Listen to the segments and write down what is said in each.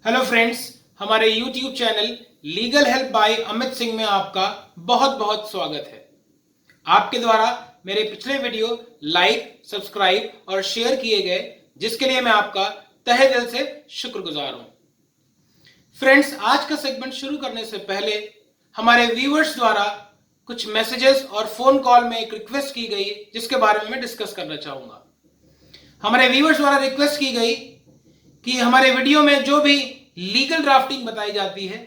Hello friends, हमारे YouTube channel legal help by Amit Singh में आपका बहुत बहुत स्वागत है। आपके द्वारा मेरे पिछले वीडियो लाइक, सब्सक्राइब और शेयर किए गए, जिसके लिए मैं आपका तहे दिल से शुक्रगुजार हूं। फ्रेंड्स, आज का सेगमेंट शुरू करने से पहले हमारे व्यूअर्स द्वारा कुछ मैसेजेस और फोन कॉल में एक रिक्वेस्ट की गई, जिसके बारे में मैं डिस्कस करना चाहूंगा। हमारे व्यूअर्स द्वारा रिक्वेस्ट की गई कि हमारे वीडियो में जो भी लीगल ड्राफ्टिंग बताई जाती है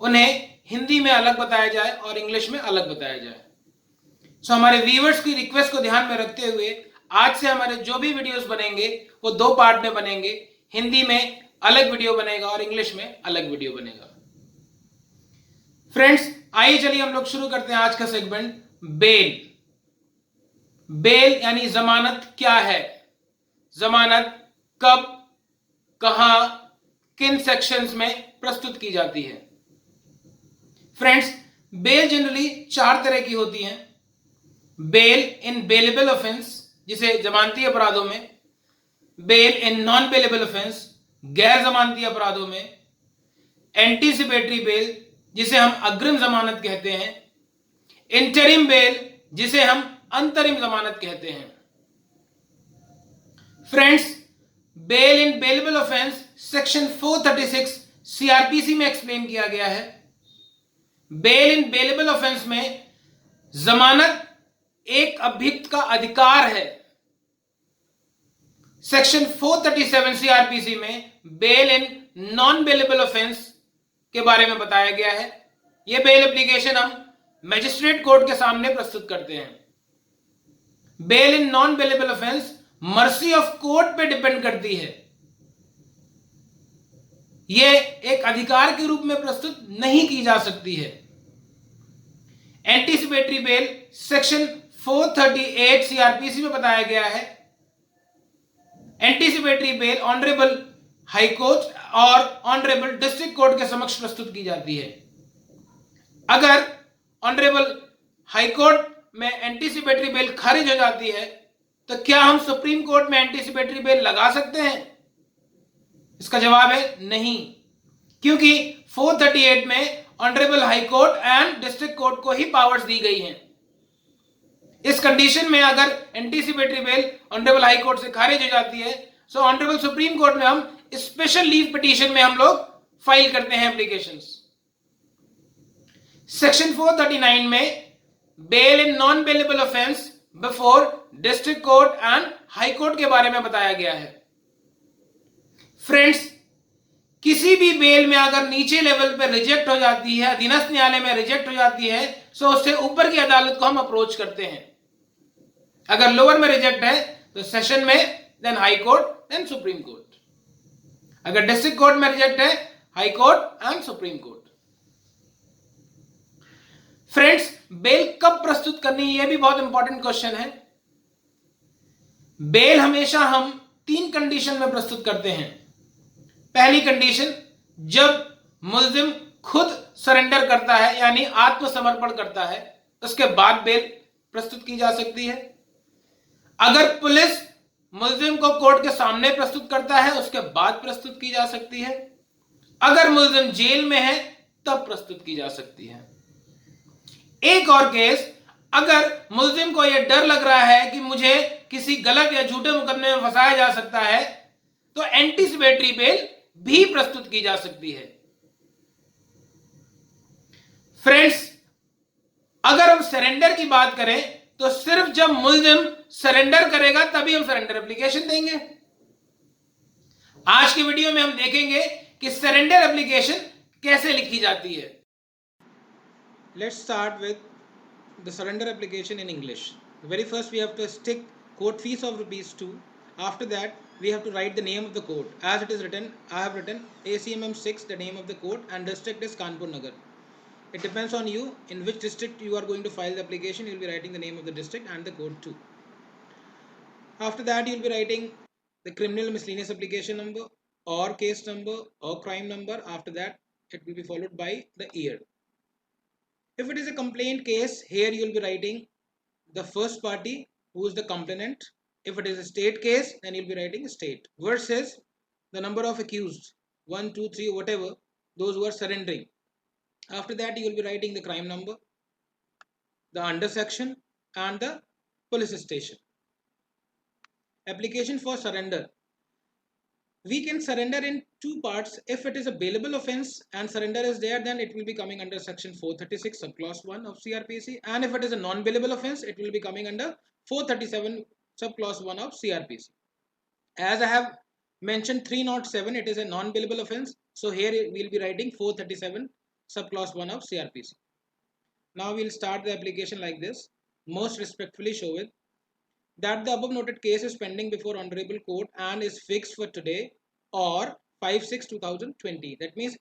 उन्हें हिंदी में अलग बताया जाए और इंग्लिश में अलग बताया जाए। सो हमारे व्यूअर्स की रिक्वेस्ट को ध्यान में रखते हुए आज से हमारे जो भी वीडियोस बनेंगे वो दो पार्ट में बनेंगे। हिंदी में अलग वीडियो बनेगा और इंग्लिश में अलग वीडियो बनेगा। फ्रेंड्स, आइए चलिए हम लोग शुरू करते हैं आज का सेगमेंट। बेल। बेल यानी जमानत क्या है, जमानत कब, कहां, किन सेक्शंस में प्रस्तुत की जाती है। फ्रेंड्स, बेल जनरली चार तरह की होती हैं। बेल इन बेलेबल ऑफेंस, जिसे जमानती अपराधों में, bail in non bailable offence, गैर जमानती अपराधों में, एंटीसिपेटरी बेल, जिसे हम अग्रिम जमानत कहते हैं, इंटरिम बेल, जिसे हम अंतरिम जमानत कहते हैं। फ्रेंड्स, बेल इन बेलेबल ऑफेंस सेक्शन 436 सीआरपीसी में एक्सप्लेन किया गया है। बेल इन बेलेबल ऑफेंस में जमानत एक अभियुक्त का अधिकार है। सेक्शन 437 सीआरपीसी में bail in non bailable offence के बारे में बताया गया है। यह बेल एप्लीकेशन हम मजिस्ट्रेट कोर्ट के सामने प्रस्तुत करते हैं। Bail in non bailable offence mercy of court पे डिपेंड करती है। यह एक अधिकार के रूप में प्रस्तुत नहीं की जा सकती है। एंटीसिपेटरी बेल सेक्शन 438 सीआरपीसी में बताया गया है। Anticipatory bail honourable high court और ऑनरेबल डिस्ट्रिक्ट कोर्ट के समक्ष प्रस्तुत की जाती है। अगर ऑनरेबल हाई कोर्ट में एंटीसिपेटरी बेल खारिज हो जाती है तो क्या हम सुप्रीम कोर्ट में एंटीसिपेटरी बेल लगा सकते हैं? इसका जवाब है नहीं, क्योंकि 438 में honourable high court and district court को ही पावर्स दी गई हैं। इस कंडीशन में अगर anticipatory bail honourable high court से खारिज हो जाती है तो ऑनरेबल सुप्रीम कोर्ट में हम स्पेशल लीव पिटीशन में हम लोग फाइल करते हैं एप्लीकेशंस। सेक्शन 439 में bail in non bailable offence before district court and high court के बारे में बताया गया है। फ्रेंड्स, किसी भी बेल में अगर नीचे लेवल पे रिजेक्ट हो जाती है, अधीनस्थ न्यायालय में रिजेक्ट हो जाती है, तो उससे ऊपर की अदालत को हम अप्रोच करते हैं। अगर लोअर में रिजेक्ट है तो सेशन में, then high court, then supreme court. अगर डिस्ट्रिक्ट कोर्ट में रिजेक्ट है, high court and supreme court. Friends, bail कब प्रस्तुत करनी, यह भी बहुत इंपॉर्टेंट क्वेश्चन है। बेल हमेशा हम तीन कंडीशन में प्रस्तुत करते हैं। पहली कंडीशन, जब मुल्जिम खुद सरेंडर करता है यानी आत्मसमर्पण करता है, उसके बाद बेल प्रस्तुत की जा सकती है। अगर पुलिस मुल्जिम को कोर्ट के सामने प्रस्तुत करता है, उसके बाद प्रस्तुत की जा सकती है। अगर मुल्जिम जेल में है तब प्रस्तुत की जा सकती है। एक और केस, अगर मुल्जिम को यह डर लग रहा है कि मुझे किसी गलत या झूठे मुकदमे में फंसाया जा सकता है, तो एंटीसिपेटरी बेल भी प्रस्तुत की जा सकती है। फ्रेंड्स, अगर हम सरेंडर की बात करें तो सिर्फ जब मुल्जिम सरेंडर करेगा तभी हम सरेंडर एप्लीकेशन देंगे। आज की वीडियो में हम देखेंगे कि सरेंडर एप्लीकेशन कैसे लिखी जाती है। Let's start with the surrender application in English. Very first we have to stick court fees of ₹2. After that we have to write the name of the court as it is written. I have written ACMM 6, the name of the court, and district is Kanpur Nagar. It depends on you in which district you are going to file the application. You will be writing the name of the district and the court too. After that you will be writing the criminal miscellaneous application number or case number or crime number. After that it will be followed by the year. If it is a complaint case, here you will be writing the first party, who is the complainant. If it is a state case, then you will be writing state versus the number of accused. 1, 2, 3, whatever, those who are surrendering. After that, you will be writing the crime number, the under section, and the police station. Application for surrender. We can surrender in two parts. If it is a bailable offense and surrender is there, then it will be coming under section 436 subclause 1 of CRPC, and if it is a non-bailable offense, it will be coming under 437 subclause 1 of CRPC. As I have mentioned 307, it is a non-bailable offense, so here we will be writing 437 subclause 1 of CRPC. Now we will start the application like this. Most respectfully show it that the above noted case is pending before Honorable Court and is fixed for today or 5/6/2020. That means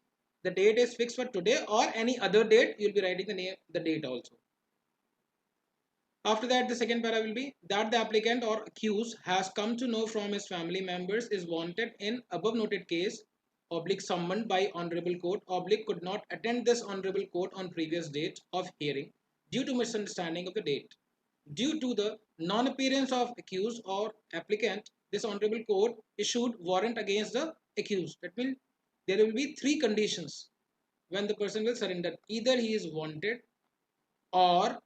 the date is fixed for today or any other date. You will be writing the date also. After that, the second para will be that the applicant or accused has come to know from his family members is wanted in above noted case / summoned by Honorable Court / could not attend this Honorable Court on previous date of hearing due to misunderstanding of the date. Due to the non-appearance of accused or applicant, this Honorable Court issued warrant against the accused. That means there will be three conditions when the person will surrender. Either he is wanted, or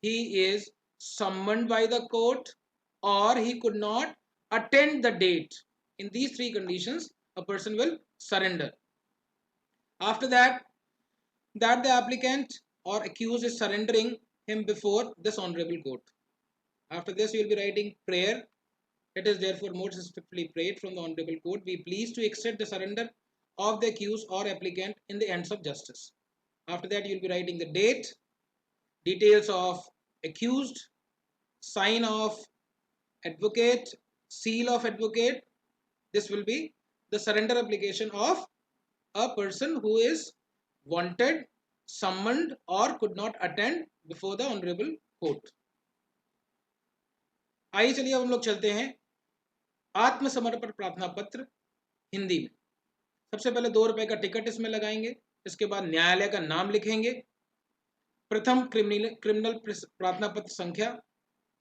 he is summoned by the court, or he could not attend the date. In these three conditions, a person will surrender. After that the applicant or accused is surrendering him before this Honorable Court. After this, you will be writing prayer. It is therefore most respectfully prayed from the Honorable Court, be pleased to accept the surrender of the accused or applicant in the hands of justice. After that, you will be writing the date, details of accused, sign of advocate, seal of advocate. This will be the surrender application of a person who is wanted, summoned, or could not attend before the Honorable Court. आइए चलिए अब हम लोग चलते हैं आत्मसमर्पण प्रार्थना पत्र हिंदी में। सबसे पहले 2 रुपए का टिकट इसमें लगाएंगे, इसके बाद न्यायालय का नाम लिखेंगे, प्रथम क्रिमिनल प्रार्थना पत्र संख्या,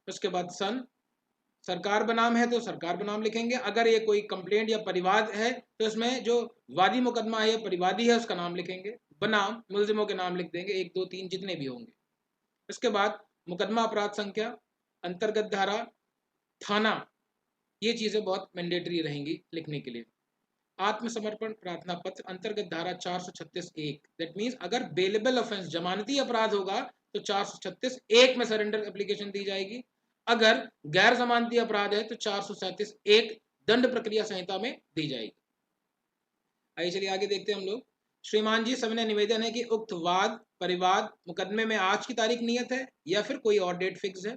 उसके बाद सन, सरकार बनाम है तो सरकार बनाम लिखेंगे। अगर ये कोई कंप्लेंट या परिवाद है तो इसमें जो वादी मुकदमा है या परिवादी है उसका नाम लिखेंगे, बनाम मुलजिमों के नाम लिख देंगे, 1, 2, 3 जितने भी होंगे। इसके बाद मुकदमा अपराध संख्या, अंतर्गत धारा, थाना, ये चीजें बहुत मैंडेटरी रहेंगी लिखने के लिए। आत्मसमर्पण प्रार्थना पत्र अंतर्गत धारा 436(1), दैट मीन्स अगर बेलेबल ऑफेंस जमानती अपराध होगा तो 436(1) में सरेंडर एप्लीकेशन दी जाएगी। अगर गैर जमानती अपराध है तो 437(1) दंड प्रक्रिया संहिता में दी जाएगी। आइए चलिए आगे देखते हैं हम लोग। श्रीमान जी, सविनय निवेदन है कि उक्त वाद परिवाद मुकदमे में आज की तारीख नियत है या फिर कोई और डेट फिक्स है।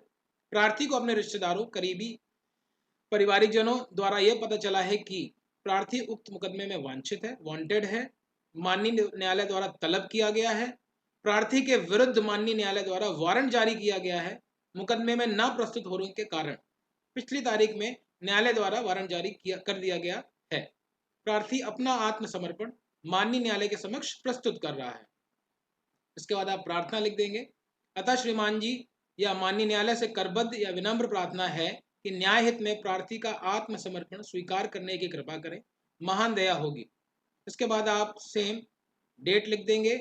प्रार्थी को अपने रिश्तेदारों, करीबी पारिवारिक जनों द्वारा यह पता चला है कि प्रार्थी उक्त मुकदमे में वांछित है, वांटेड है, माननीय न्यायालय द्वारा तलब किया गया है, प्रार्थी के विरुद्ध माननीय न्यायालय द्वारा वारंट जारी किया गया है, मुकदमे में न प्रस्तुत होने के कारण पिछली तारीख में न्यायालय द्वारा वारंट जारी कर दिया गया है। प्रार्थी अपना आत्मसमर्पण माननीय न्यायालय के समक्ष प्रस्तुत कर रहा है। इसके बाद आप प्रार्थना लिख देंगे। अतः श्रीमान जी, या माननीय न्यायालय से करबद्ध या विनम्र प्रार्थना है कि न्याय हित में प्रार्थी का आत्मसमर्पण स्वीकार करने की कृपा करें, महान दया होगी। इसके बाद आप सेम डेट लिख देंगे,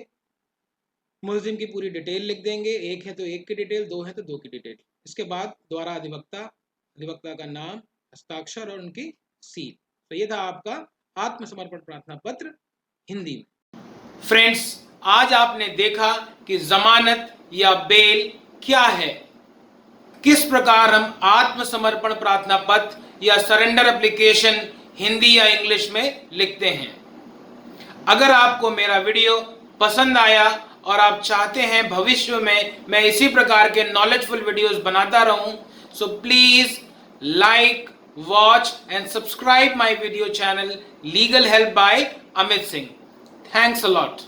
मुलजिम की पूरी डिटेल लिख देंगे, 1 है तो 1 की डिटेल, 2 है तो 2 की डिटेल। इसके बाद द्वारा अधिवक्ता का नाम, हस्ताक्षर और उनकी सील। तो ये था आपका आत्मसमर्पण प्रार्थना पत्र हिंदी में। फ्रेंड्स, आज आपने देखा कि जमानत या बेल क्या है, किस प्रकार हम आत्मसमर्पण प्रार्थना पत्र या सरेंडर एप्लीकेशन हिंदी या इंग्लिश में लिखते हैं। अगर आपको मेरा वीडियो पसंद आया और आप चाहते हैं भविष्य में मैं इसी प्रकार के नॉलेजफुल वीडियोस बनाता रहूं, so please like, watch and subscribe my video channel legal help by Amit Singh. Thanks a lot.